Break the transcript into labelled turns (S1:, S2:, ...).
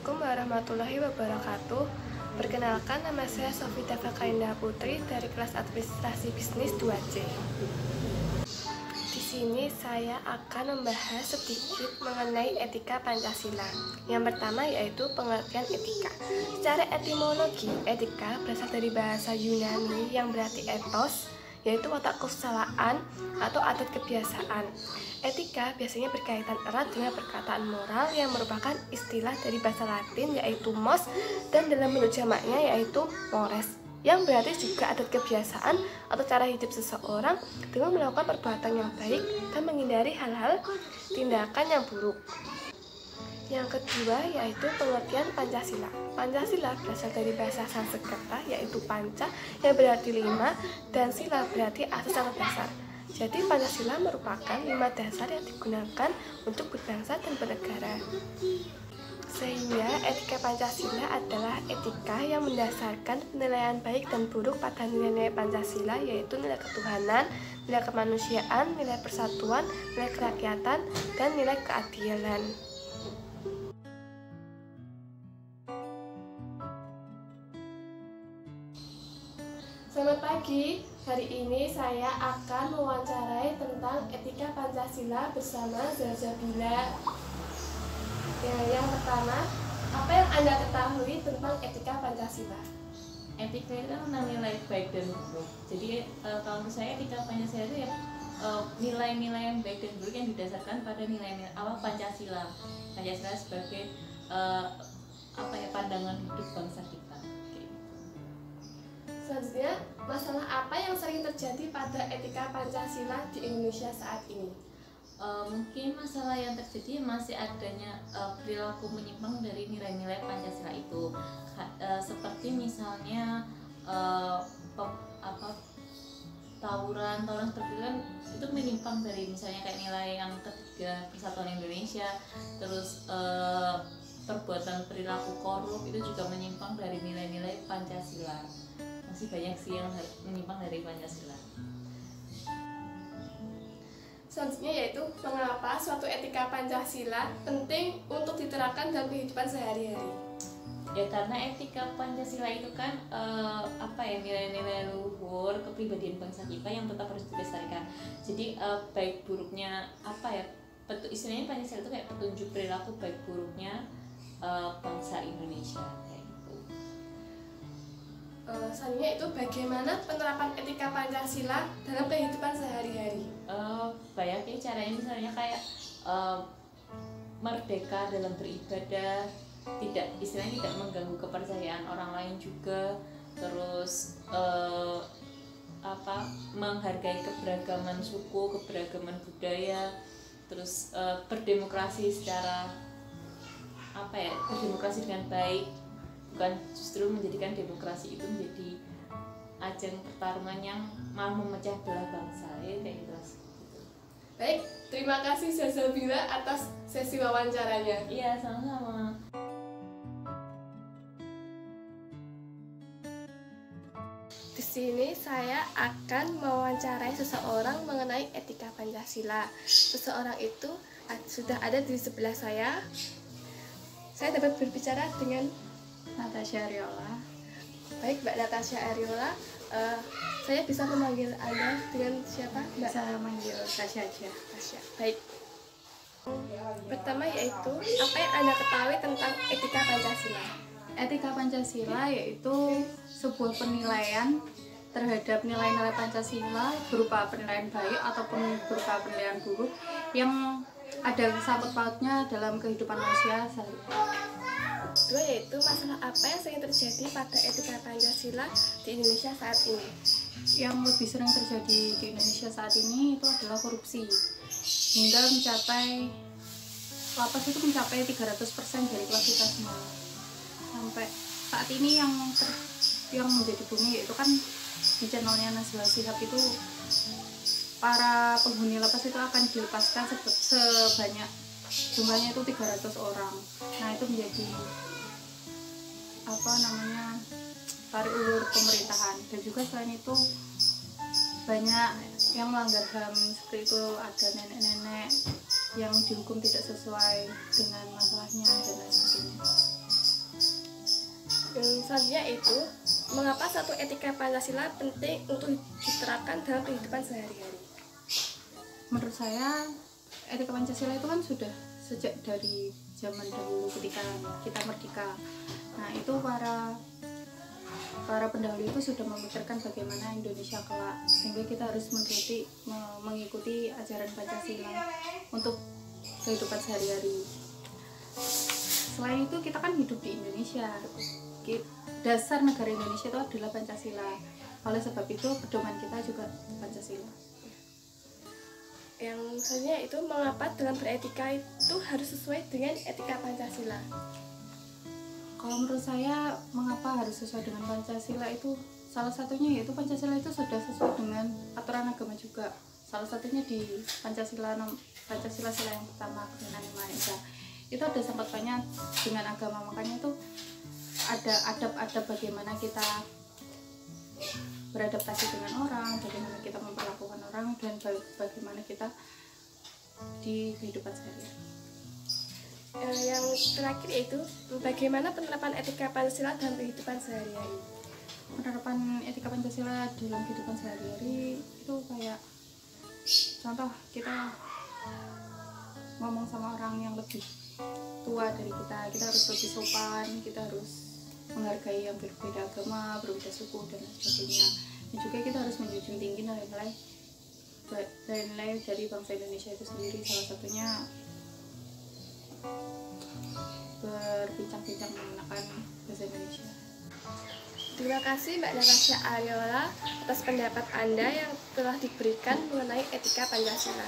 S1: Assalamualaikum warahmatullahi wabarakatuh. Perkenalkan, nama saya Sofita Fakaindah Putri dari kelas Administrasi Bisnis 2C. Di sini saya akan membahas sedikit mengenai etika Pancasila. Yang pertama yaitu pengertian etika. Secara etimologi, etika berasal dari bahasa Yunani yang berarti ethos, yaitu watak kesusahaan atau adat kebiasaan. Etika biasanya berkaitan erat dengan perkataan moral yang merupakan istilah dari bahasa Latin yaitu mos, dan dalam bentuk jamaknya yaitu mores, yang berarti juga adat kebiasaan atau cara hidup seseorang dengan melakukan perbuatan yang baik dan menghindari hal-hal tindakan yang buruk. Yang kedua yaitu pengertian Pancasila. Pancasila berasal dari bahasa Sanskerta yaitu panca yang berarti 5 dan sila berarti asas atau dasar. Jadi Pancasila merupakan 5 dasar yang digunakan untuk berbangsa dan bernegara. Sehingga etika Pancasila adalah etika yang mendasarkan penilaian baik dan buruk pada nilai-nilai Pancasila, yaitu nilai ketuhanan, nilai kemanusiaan, nilai persatuan, nilai kerakyatan, dan nilai keadilan. Selamat pagi, hari ini saya akan mewawancarai tentang etika Pancasila bersama Zazabila. Yang pertama, apa yang Anda ketahui tentang etika Pancasila?
S2: Etika itu kan tentang nilai baik dan buruk. Jadi kalau menurut saya etika Pancasila itu ya nilai-nilai yang baik dan buruk yang didasarkan pada nilai-nilai awal Pancasila. Pancasila sebagai pandangan hidup bangsa kita.
S1: Selanjutnya, masalah apa yang sering terjadi pada etika Pancasila di Indonesia saat ini?
S2: Mungkin masalah yang terjadi masih adanya perilaku menyimpang dari nilai-nilai Pancasila itu, seperti misalnya tawuran seperti itu kan itu menyimpang dari misalnya kayak nilai yang ketiga Persatuan Indonesia, terus perbuatan perilaku korup itu juga menyimpang dari nilai-nilai Pancasila. Masih banyak sih yang menyimpang dari Pancasila.
S1: Selanjutnya yaitu mengapa suatu etika Pancasila penting untuk diterapkan dalam kehidupan sehari-hari.
S2: Ya karena etika Pancasila itu kan nilai-nilai luhur kepribadian bangsa kita yang tetap harus dilestarikan. Jadi baik buruknya istilahnya Pancasila itu kayak petunjuk perilaku baik buruknya bangsa Indonesia.
S1: Selanjutnya itu bagaimana penerapan etika Pancasila dalam kehidupan sehari-hari.
S2: Banyak caranya, misalnya kayak merdeka dalam beribadah, istilahnya tidak mengganggu kepercayaan orang lain juga, terus menghargai keberagaman suku, keberagaman budaya, terus berdemokrasi berdemokrasi dengan baik, bukan justru menjadikan demokrasi itu menjadi ajang pertarungan yang mau memecah belah bangsa, ya kayak gitu.
S1: Baik, terima kasih Zazabila atas sesi wawancaranya.
S2: Iya, sama-sama.
S1: Di sini saya akan mewawancarai seseorang mengenai etika Pancasila. Seseorang itu sudah ada di sebelah saya. Saya dapat berbicara dengan
S3: Natasha Ariola.
S1: Baik, Mbak Natasha Ariola, saya bisa memanggil Anda dengan siapa, Mbak?
S3: Saya manggil Tasya aja.
S1: Tasya. Baik. Pertama yaitu apa yang Anda ketahui tentang etika Pancasila?
S3: Etika Pancasila yaitu sebuah penilaian terhadap nilai-nilai Pancasila berupa penilaian baik ataupun berupa penilaian buruk yang ada sangkut pautnya dalam kehidupan manusia sehari-hari.
S1: Kedua yaitu masalah apa yang sering terjadi pada etika Pancasila di Indonesia saat ini.
S3: Yang lebih sering terjadi di Indonesia saat ini itu adalah korupsi, hingga lapas itu mencapai 300% dari kelas kita semua. Sampai saat ini yang menjadi bumi yaitu kan di channelnya Najwa Shihab itu para penghuni lapas itu akan dilepaskan sebanyak jumlahnya itu 300 orang. Nah itu menjadi tarik ulur pemerintahan. Dan juga selain itu banyak yang melanggar HAM, seperti itu ada nenek-nenek yang dihukum tidak sesuai dengan masalahnya dan lain sebagainya.
S1: Selanjutnya itu, mengapa satu etika Pancasila penting untuk diterapkan dalam kehidupan sehari-hari?
S3: Menurut saya etika Pancasila itu kan sudah sejak dari zaman dahulu ketika kita merdeka. Nah itu para pendahulu itu sudah memikirkan bagaimana Indonesia kelak, sehingga kita harus mengikuti ajaran Pancasila untuk kehidupan sehari-hari. Selain itu kita kan hidup di Indonesia, dasar negara Indonesia itu adalah Pancasila. Oleh sebab itu pedoman kita juga Pancasila.
S1: Yang selanjutnya itu, mengapa dalam beretika itu harus sesuai dengan etika Pancasila?
S3: Kalau menurut saya mengapa harus sesuai dengan Pancasila itu salah satunya yaitu Pancasila itu sudah sesuai dengan aturan agama juga. Salah satunya di Pancasila sila yang pertama, ketuhanan yang Maha Esa. Itu ada sangkut pautnya dengan agama, makanya itu ada adab-adab bagaimana kita beradaptasi dengan orang, bagaimana kita memperlakukan orang, dan bagaimana kita di kehidupan sehari-hari.
S1: Yang terakhir itu, bagaimana penerapan etika Pancasila dalam kehidupan sehari-hari?
S3: Penerapan etika Pancasila dalam kehidupan sehari-hari itu kayak contoh kita ngomong sama orang yang lebih tua dari kita harus lebih sopan, kita harus menghargai yang berbeda agama, berbeda suku dan lain sebagainya. Dan juga kita harus menjunjung tinggi nilai-nilai dari bangsa Indonesia itu sendiri, salah satunya berbincang-bincang menggunakan bahasa Indonesia.
S1: Terima kasih Mbak Natasha Ariola atas pendapat Anda yang telah diberikan mengenai etika Pancasila.